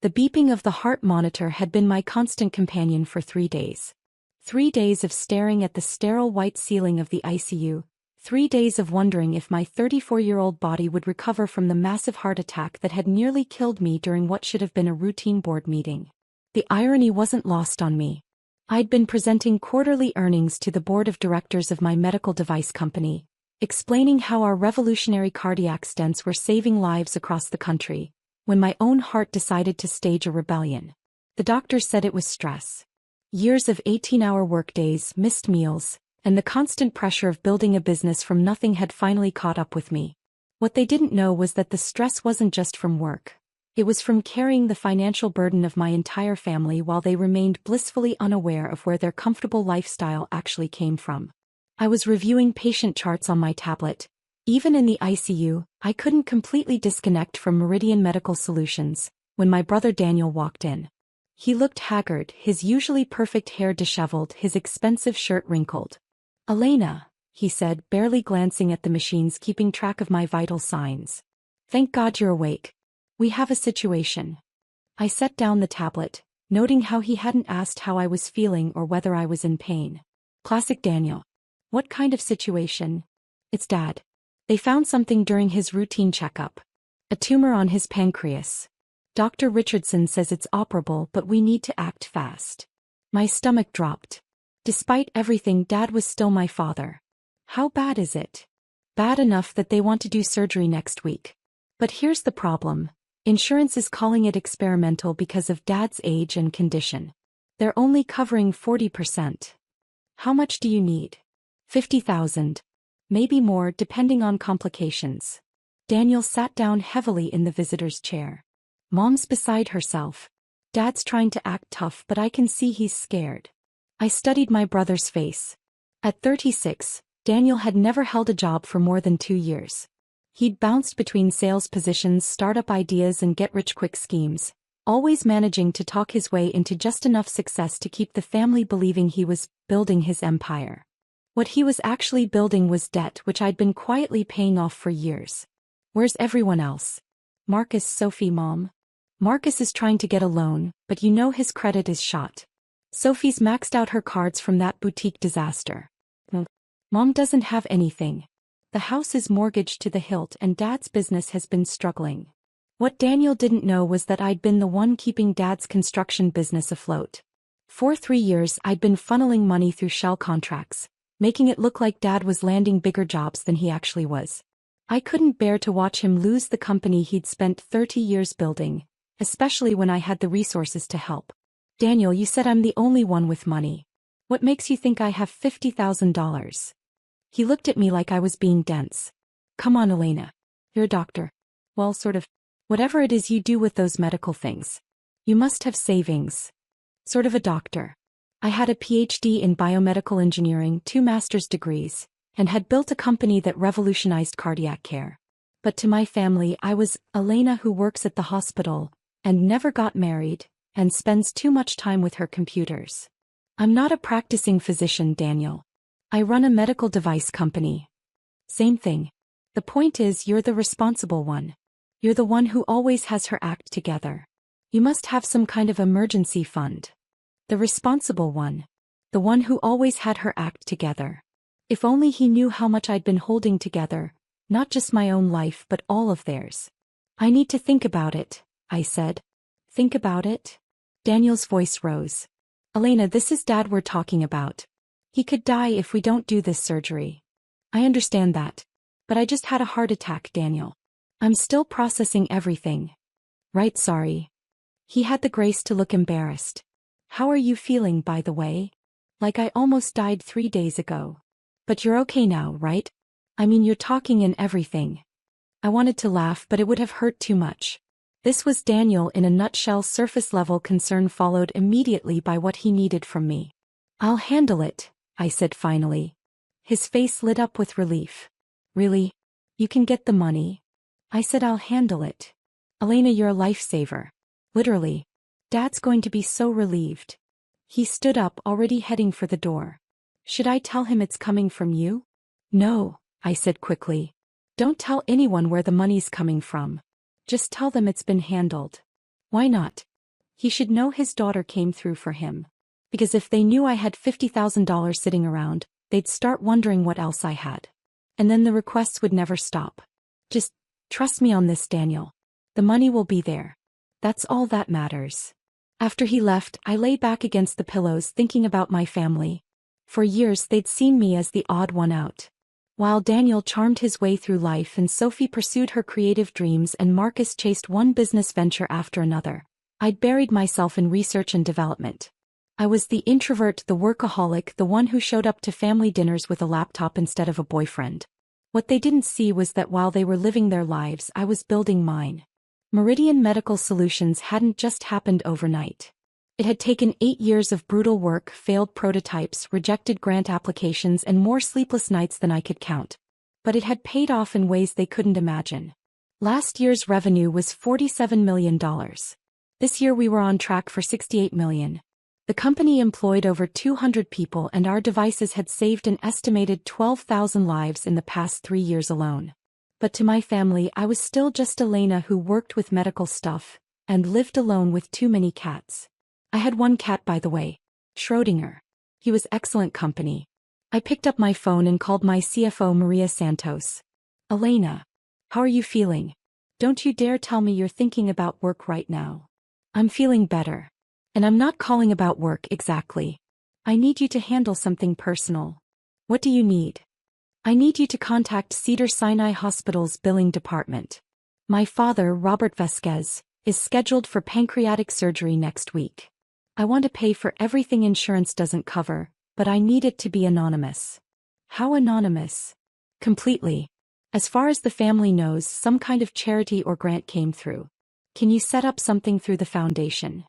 The beeping of the heart monitor had been my constant companion for 3 days. 3 days of staring at the sterile white ceiling of the ICU, 3 days of wondering if my 34-year-old body would recover from the massive heart attack that had nearly killed me during what should have been a routine board meeting. The irony wasn't lost on me. I'd been presenting quarterly earnings to the board of directors of my medical device company, explaining how our revolutionary cardiac stents were saving lives across the country, when my own heart decided to stage a rebellion. The doctors said it was stress. Years of 18-hour workdays, missed meals, and the constant pressure of building a business from nothing had finally caught up with me. What they didn't know was that the stress wasn't just from work. It was from carrying the financial burden of my entire family while they remained blissfully unaware of where their comfortable lifestyle actually came from. I was reviewing patient charts on my tablet. Even in the ICU, I couldn't completely disconnect from Meridian Medical Solutions, when my brother Daniel walked in. He looked haggard, his usually perfect hair disheveled, his expensive shirt wrinkled. "Elena," he said, barely glancing at the machines keeping track of my vital signs. "Thank God you're awake. We have a situation." I set down the tablet, noting how he hadn't asked how I was feeling or whether I was in pain. Classic Daniel. "What kind of situation?" "It's Dad. They found something during his routine checkup. A tumor on his pancreas. Dr. Richardson says it's operable, but we need to act fast." My stomach dropped. Despite everything, Dad was still my father. "How bad is it?" "Bad enough that they want to do surgery next week. But here's the problem. Insurance is calling it experimental because of Dad's age and condition. They're only covering 40%. How much do you need?" "50,000. Maybe more, depending on complications." Daniel sat down heavily in the visitor's chair. "Mom's beside herself. Dad's trying to act tough, but I can see he's scared." I studied my brother's face. At 36, Daniel had never held a job for more than 2 years. He'd bounced between sales positions, startup ideas, and get-rich-quick schemes, always managing to talk his way into just enough success to keep the family believing he was building his empire. What he was actually building was debt, which I'd been quietly paying off for years. "Where's everyone else?" "Marcus, Sophie, Mom." "Marcus is trying to get a loan, but you know his credit is shot. Sophie's maxed out her cards from that boutique disaster. Mom doesn't have anything. The house is mortgaged to the hilt and Dad's business has been struggling." What Daniel didn't know was that I'd been the one keeping Dad's construction business afloat. For 3 years I'd been funneling money through shell contracts, making it look like Dad was landing bigger jobs than he actually was. I couldn't bear to watch him lose the company he'd spent 30 years building, especially when I had the resources to help. "Daniel, you said I'm the only one with money. What makes you think I have $50,000? He looked at me like I was being dense. "Come on, Elena. You're a doctor. Well, sort of. Whatever it is you do with those medical things. You must have savings. Sort of a doctor." I had a PhD in biomedical engineering, 2 master's degrees, and had built a company that revolutionized cardiac care. But to my family, I was Elena who works at the hospital, and never got married, and spends too much time with her computers. "I'm not a practicing physician, Daniel. I run a medical device company." "Same thing. The point is you're the responsible one. You're the one who always has her act together. You must have some kind of emergency fund." The responsible one. The one who always had her act together. If only he knew how much I'd been holding together, not just my own life but all of theirs. "I need to think about it," I said. "Think about it?" Daniel's voice rose. "Elena, this is Dad we're talking about. He could die if we don't do this surgery." "I understand that. But I just had a heart attack, Daniel. I'm still processing everything." "Right, sorry." He had the grace to look embarrassed. "How are you feeling, by the way?" "Like I almost died 3 days ago." "But you're okay now, right? I mean, you're talking and everything." I wanted to laugh, but it would have hurt too much. This was Daniel in a nutshell, surface-level concern followed immediately by what he needed from me. "I'll handle it," I said finally. His face lit up with relief. "Really? You can get the money?" I said, "I'll handle it. Elena, you're a lifesaver. Literally. Dad's going to be so relieved." He stood up, already heading for the door. "Should I tell him it's coming from you?" "No," I said quickly. "Don't tell anyone where the money's coming from. Just tell them it's been handled." "Why not?" He should know his daughter came through for him. Because if they knew I had $50,000 sitting around, they'd start wondering what else I had. And then the requests would never stop. Just trust me on this, Daniel. The money will be there. That's all that matters. After he left, I lay back against the pillows thinking about my family. For years they'd seen me as the odd one out. While Daniel charmed his way through life and Sophie pursued her creative dreams and Marcus chased one business venture after another, I'd buried myself in research and development. I was the introvert, the workaholic, the one who showed up to family dinners with a laptop instead of a boyfriend. What they didn't see was that while they were living their lives, I was building mine. Meridian Medical Solutions hadn't just happened overnight. It had taken 8 years of brutal work, failed prototypes, rejected grant applications, and more sleepless nights than I could count. But it had paid off in ways they couldn't imagine. Last year's revenue was $47 million. This year we were on track for $68 million. The company employed over 200 people and our devices had saved an estimated 12,000 lives in the past 3 years alone. But to my family, I was still just Elena who worked with medical stuff and lived alone with too many cats. I had one cat, by the way, Schrodinger. He was excellent company. I picked up my phone and called my CFO, Maria Santos. Elena, how are you feeling? Don't you dare tell me you're thinking about work right now. I'm feeling better. And I'm not calling about work exactly. I need you to handle something personal. What do you need? I need you to contact Cedars-Sinai Hospital's billing department. My father, Robert Vasquez, is scheduled for pancreatic surgery next week. I want to pay for everything insurance doesn't cover, but I need it to be anonymous. How anonymous? Completely. As far as the family knows, some kind of charity or grant came through. Can you set up something through the foundation?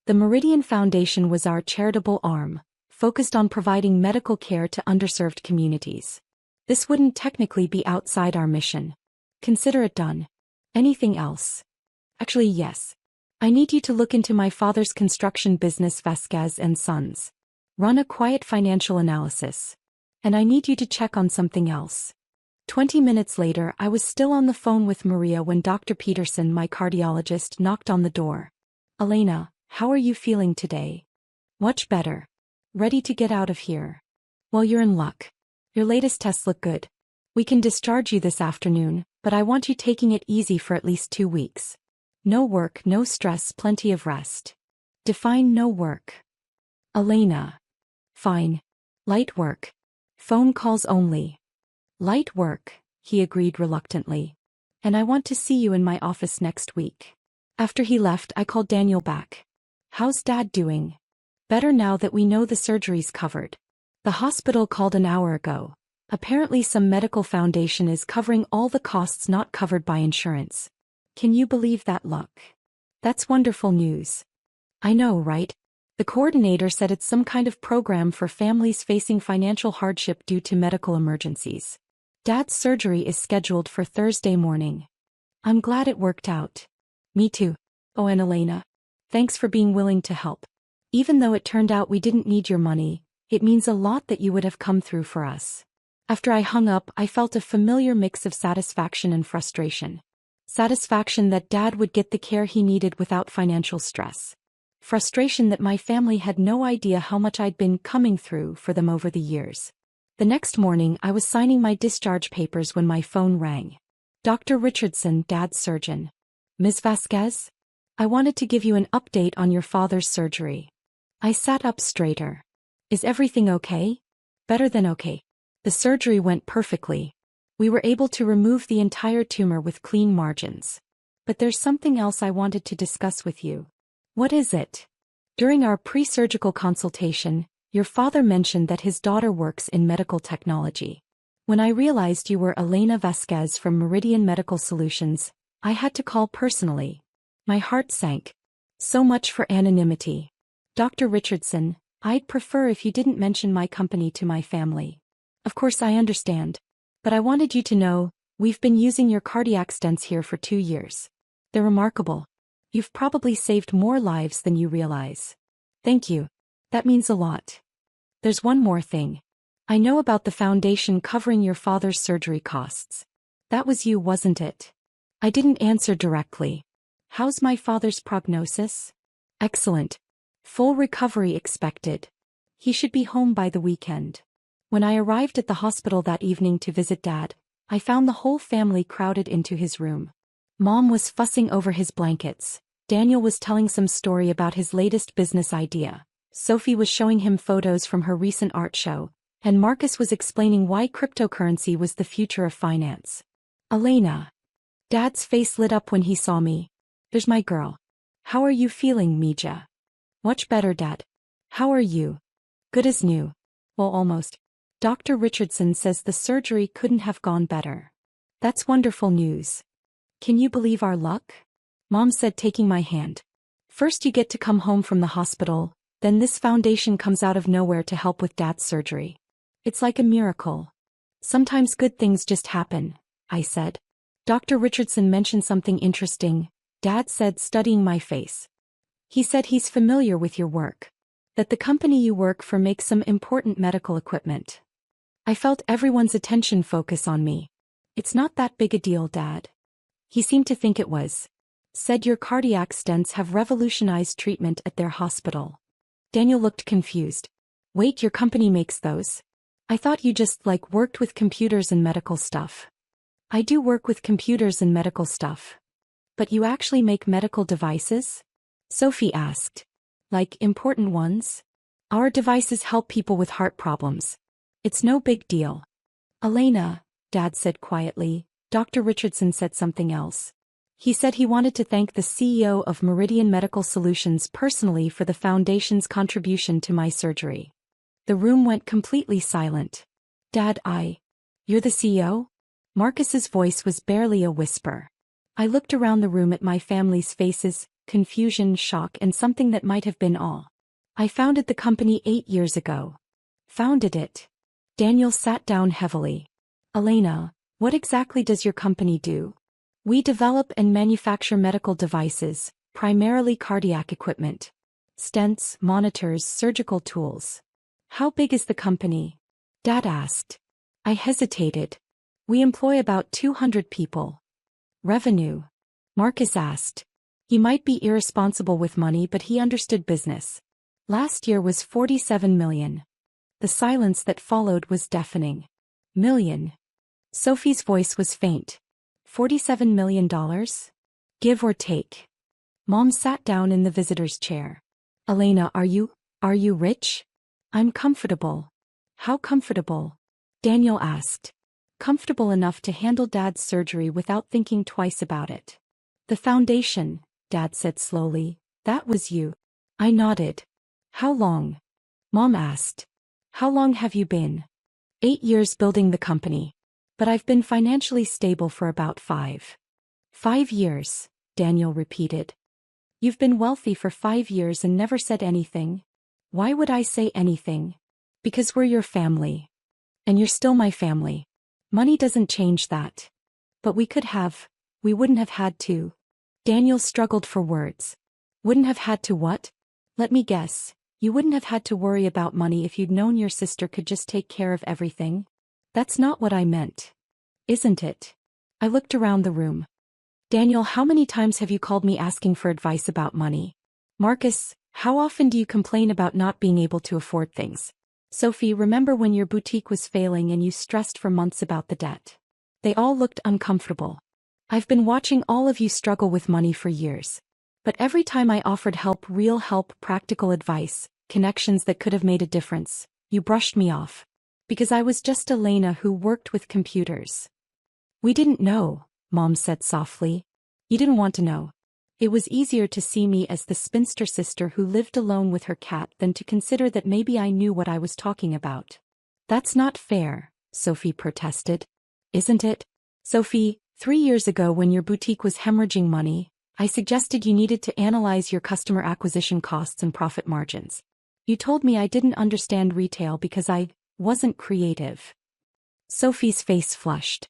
The Meridian Foundation was our charitable arm, focused on providing medical care to underserved communities. This wouldn't technically be outside our mission. Consider it done. Anything else? Actually, yes. I need you to look into my father's construction business, Vasquez and Sons. Run a quiet financial analysis. And I need you to check on something else. 20 minutes later, I was still on the phone with Maria when Dr. Peterson, my cardiologist, knocked on the door. Elena, how are you feeling today? Much better. Ready to get out of here? Well, you're in luck. Your latest tests look good. We can discharge you this afternoon, but I want you taking it easy for at least 2 weeks. No work, no stress, plenty of rest. Define no work. Elena. Fine. Light work. Phone calls only. Light work, he agreed reluctantly. And I want to see you in my office next week. After he left, I called Daniel back. How's Dad doing? Better now that we know the surgery's covered. The hospital called an hour ago. Apparently some medical foundation is covering all the costs not covered by insurance. Can you believe that luck? That's wonderful news. I know, right? The coordinator said it's some kind of program for families facing financial hardship due to medical emergencies. Dad's surgery is scheduled for Thursday morning. I'm glad it worked out. Me too. Oh, and Elena, thanks for being willing to help. Even though it turned out we didn't need your money, it means a lot that you would have come through for us. After I hung up, I felt a familiar mix of satisfaction and frustration. Satisfaction that Dad would get the care he needed without financial stress. Frustration that my family had no idea how much I'd been coming through for them over the years. The next morning, I was signing my discharge papers when my phone rang. Dr. Richardson, Dad's surgeon. Ms. Vasquez? I wanted to give you an update on your father's surgery. I sat up straighter. Is everything okay? Better than okay. The surgery went perfectly. We were able to remove the entire tumor with clean margins. But there's something else I wanted to discuss with you. What is it? During our pre-surgical consultation, your father mentioned that his daughter works in medical technology. When I realized you were Elena Vasquez from Meridian Medical Solutions, I had to call personally. My heart sank. So much for anonymity. Dr. Richardson, I'd prefer if you didn't mention my company to my family. Of course I understand. But I wanted you to know, we've been using your cardiac stents here for 2 years. They're remarkable. You've probably saved more lives than you realize. Thank you. That means a lot. There's one more thing. I know about the foundation covering your father's surgery costs. That was you, wasn't it? I didn't answer directly. How's my father's prognosis? Excellent. Full recovery expected. He should be home by the weekend. When I arrived at the hospital that evening to visit Dad, I found the whole family crowded into his room. Mom was fussing over his blankets. Daniel was telling some story about his latest business idea. Sophie was showing him photos from her recent art show, and Marcus was explaining why cryptocurrency was the future of finance. Elena. Dad's face lit up when he saw me. There's my girl. How are you feeling, Mija? Much better, Dad. How are you? Good as new. Well, almost. Dr. Richardson says the surgery couldn't have gone better. That's wonderful news. Can you believe our luck? Mom said, taking my hand. First you get to come home from the hospital, then this foundation comes out of nowhere to help with Dad's surgery. It's like a miracle. Sometimes good things just happen, I said. Dr. Richardson mentioned something interesting, Dad said, studying my face. He said he's familiar with your work. That the company you work for makes some important medical equipment. I felt everyone's attention focus on me. It's not that big a deal, Dad. He seemed to think it was. Said your cardiac stents have revolutionized treatment at their hospital. Daniel looked confused. Wait, your company makes those? I thought you just worked with computers and medical stuff. I do work with computers and medical stuff. But you actually make medical devices? Sophie asked. Like important ones? Our devices help people with heart problems. It's no big deal. Elena, Dad said quietly. Dr. Richardson said something else. He said he wanted to thank the CEO of Meridian Medical Solutions personally for the foundation's contribution to my surgery. The room went completely silent. Dad, you're the CEO? Marcus's voice was barely a whisper. I looked around the room at my family's faces, confusion, shock, and something that might have been awe. I founded the company 8 years ago. Founded it. Daniel sat down heavily. Elena, what exactly does your company do? We develop and manufacture medical devices, primarily cardiac equipment. Stents, monitors, surgical tools. How big is the company? Dad asked. I hesitated. We employ about 200 people. Revenue? Marcus asked. He might be irresponsible with money, but he understood business. Last year was 47 million. The silence that followed was deafening. Million. Sophie's voice was faint. $47 million? Give or take. Mom sat down in the visitor's chair. Elena, are you rich? I'm comfortable. How comfortable? Daniel asked. Comfortable enough to handle Dad's surgery without thinking twice about it. The foundation, Dad said slowly, that was you. I nodded. How long? Mom asked. How long have you been? 8 years building the company. But I've been financially stable for about 5. 5 years, Daniel repeated. You've been wealthy for 5 years and never said anything. Why would I say anything? Because we're your family. And you're still my family. Money doesn't change that. But we wouldn't have had to. Daniel struggled for words. Wouldn't have had to what? Let me guess. You wouldn't have had to worry about money if you'd known your sister could just take care of everything? That's not what I meant. Isn't it? I looked around the room. Daniel, how many times have you called me asking for advice about money? Marcus, how often do you complain about not being able to afford things? Sophie, remember when your boutique was failing and you stressed for months about the debt? They all looked uncomfortable. I've been watching all of you struggle with money for years. But every time I offered help, real help, practical advice, connections that could have made a difference, you brushed me off. Because I was just Elena who worked with computers. We didn't know, Mom said softly. You didn't want to know. It was easier to see me as the spinster sister who lived alone with her cat than to consider that maybe I knew what I was talking about. That's not fair, Sophie protested. Isn't it? Sophie, 3 years ago when your boutique was hemorrhaging money, I suggested you needed to analyze your customer acquisition costs and profit margins. You told me I didn't understand retail because I wasn't creative. Sophie's face flushed.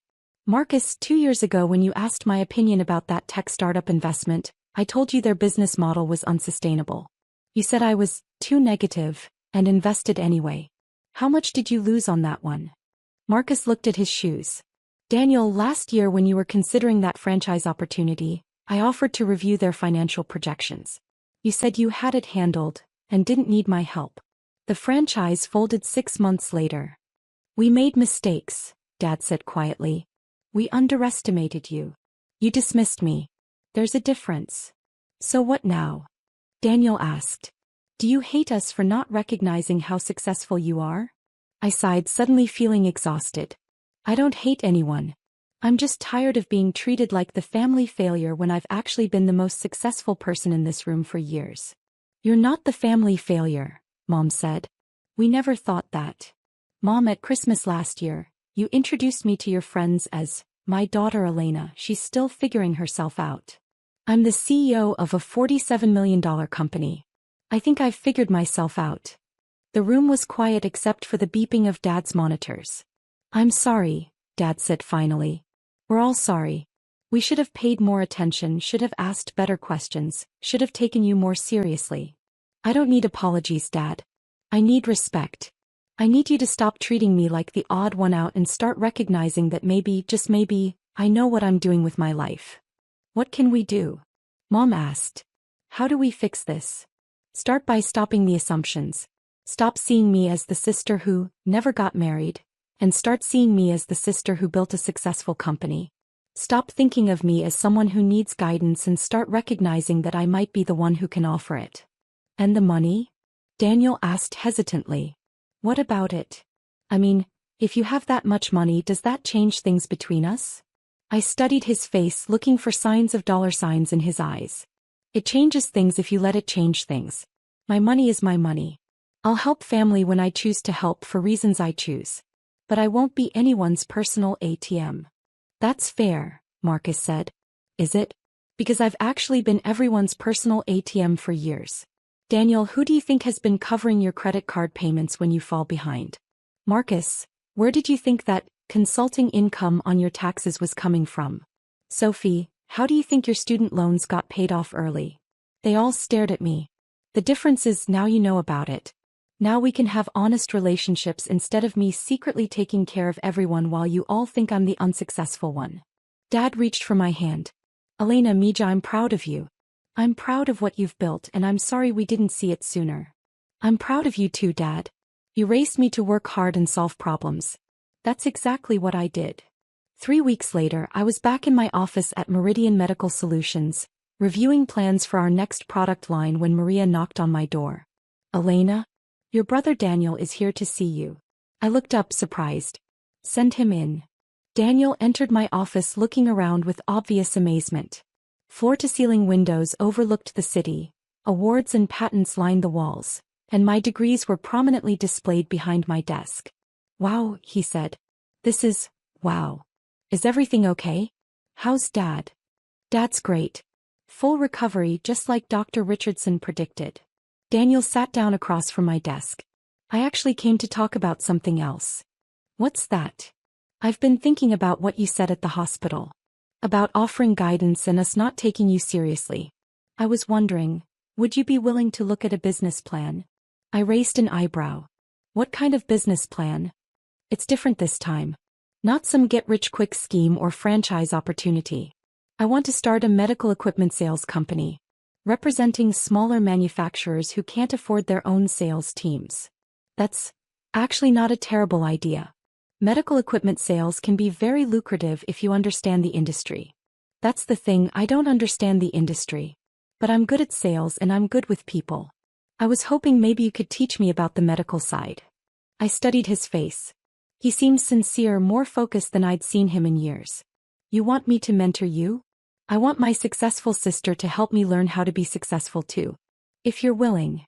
Marcus, 2 years ago when you asked my opinion about that tech startup investment, I told you their business model was unsustainable. You said I was too negative, and invested anyway. How much did you lose on that one? Marcus looked at his shoes. Daniel, last year when you were considering that franchise opportunity, I offered to review their financial projections. You said you had it handled, and didn't need my help. The franchise folded 6 months later. We made mistakes, Dad said quietly. We underestimated you. You dismissed me. There's a difference. So what now? Daniel asked. Do you hate us for not recognizing how successful you are? I sighed, suddenly feeling exhausted. I don't hate anyone. I'm just tired of being treated like the family failure when I've actually been the most successful person in this room for years. You're not the family failure, Mom said. We never thought that. Mom, at Christmas last year, you introduced me to your friends as my daughter Elena. She's still figuring herself out. I'm the CEO of a $47 million company. I think I've figured myself out. The room was quiet except for the beeping of Dad's monitors. I'm sorry, Dad said finally. We're all sorry. We should have paid more attention, should have asked better questions, should have taken you more seriously. I don't need apologies, Dad. I need respect. I need you to stop treating me like the odd one out and start recognizing that maybe, just maybe, I know what I'm doing with my life. What can we do? Mom asked. How do we fix this? Start by stopping the assumptions. Stop seeing me as the sister who never got married, and start seeing me as the sister who built a successful company. Stop thinking of me as someone who needs guidance and start recognizing that I might be the one who can offer it. And the money? Daniel asked hesitantly. What about it? I mean, if you have that much money, does that change things between us? I studied his face, looking for signs of dollar signs in his eyes. It changes things if you let it change things. My money is my money. I'll help family when I choose to help for reasons I choose. But I won't be anyone's personal ATM. That's fair, Marcus said. Is it? Because I've actually been everyone's personal ATM for years. Daniel, who do you think has been covering your credit card payments when you fall behind? Marcus, where did you think that consulting income on your taxes was coming from? Sophie, how do you think your student loans got paid off early? They all stared at me. The difference is now you know about it. Now we can have honest relationships instead of me secretly taking care of everyone while you all think I'm the unsuccessful one. Dad reached for my hand. Elena, Mija, I'm proud of you. I'm proud of what you've built and I'm sorry we didn't see it sooner. I'm proud of you too, Dad. You raised me to work hard and solve problems. That's exactly what I did. 3 weeks later, I was back in my office at Meridian Medical Solutions, reviewing plans for our next product line when Maria knocked on my door. Elena? Your brother Daniel is here to see you. I looked up, surprised. Send him in. Daniel entered my office looking around with obvious amazement. Floor-to-ceiling windows overlooked the city, awards and patents lined the walls, and my degrees were prominently displayed behind my desk. Wow, he said. This is, wow. Is everything okay? How's Dad? Dad's great. Full recovery, just like Dr. Richardson predicted. Daniel sat down across from my desk. I actually came to talk about something else. What's that? I've been thinking about what you said at the hospital. About offering guidance and us not taking you seriously. I was wondering, would you be willing to look at a business plan? I raised an eyebrow. What kind of business plan? It's different this time. Not some get-rich-quick scheme or franchise opportunity. I want to start a medical equipment sales company, representing smaller manufacturers who can't afford their own sales teams. That's actually not a terrible idea. Medical equipment sales can be very lucrative if you understand the industry. That's the thing, I don't understand the industry. But I'm good at sales and I'm good with people. I was hoping maybe you could teach me about the medical side. I studied his face. He seemed sincere, more focused than I'd seen him in years. You want me to mentor you? I want my successful sister to help me learn how to be successful too. If you're willing.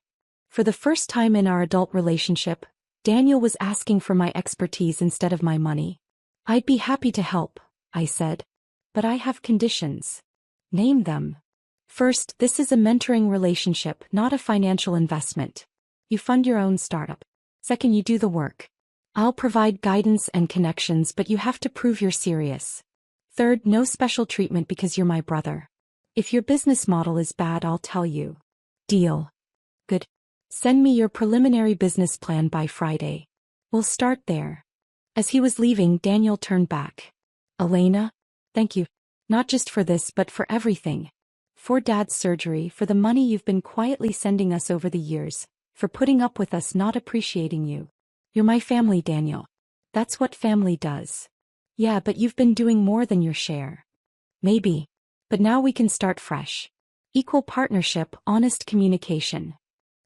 For the first time in our adult relationship, Daniel was asking for my expertise instead of my money. I'd be happy to help, I said. But I have conditions. Name them. First, this is a mentoring relationship, not a financial investment. You fund your own startup. Second, you do the work. I'll provide guidance and connections, but you have to prove you're serious. Third, no special treatment because you're my brother. If your business model is bad, I'll tell you. Deal. Good. Send me your preliminary business plan by Friday. We'll start there. As he was leaving, Daniel turned back. Elena? Thank you. Not just for this but for everything. for Dad's surgery, for the money you've been quietly sending us over the years, for putting up with us not appreciating you. You're my family, Daniel. That's what family does. Yeah, but you've been doing more than your share. Maybe. But now we can start fresh. Equal partnership, honest communication.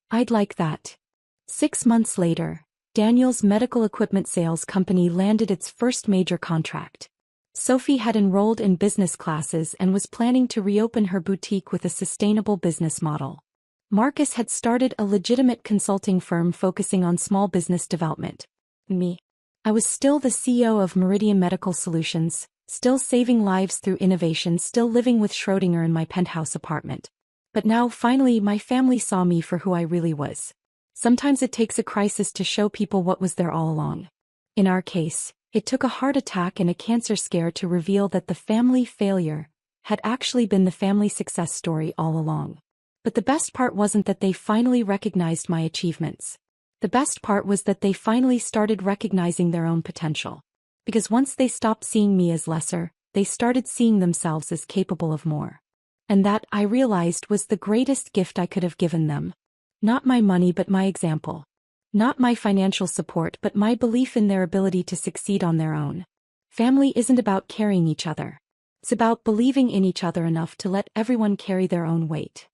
I'd like that. 6 months later, Daniel's medical equipment sales company landed its first major contract. Sophie had enrolled in business classes and was planning to reopen her boutique with a sustainable business model. Marcus had started a legitimate consulting firm focusing on small business development. Me. I was still the CEO of Meridian Medical Solutions, still saving lives through innovation, still living with Schrödinger in my penthouse apartment. But now, finally, my family saw me for who I really was. Sometimes it takes a crisis to show people what was there all along. In our case, it took a heart attack and a cancer scare to reveal that the family failure had actually been the family success story all along. But the best part wasn't that they finally recognized my achievements. The best part was that they finally started recognizing their own potential. Because once they stopped seeing me as lesser, they started seeing themselves as capable of more. And that, I realized, was the greatest gift I could have given them. Not my money but my example. Not my financial support but my belief in their ability to succeed on their own. Family isn't about carrying each other. It's about believing in each other enough to let everyone carry their own weight.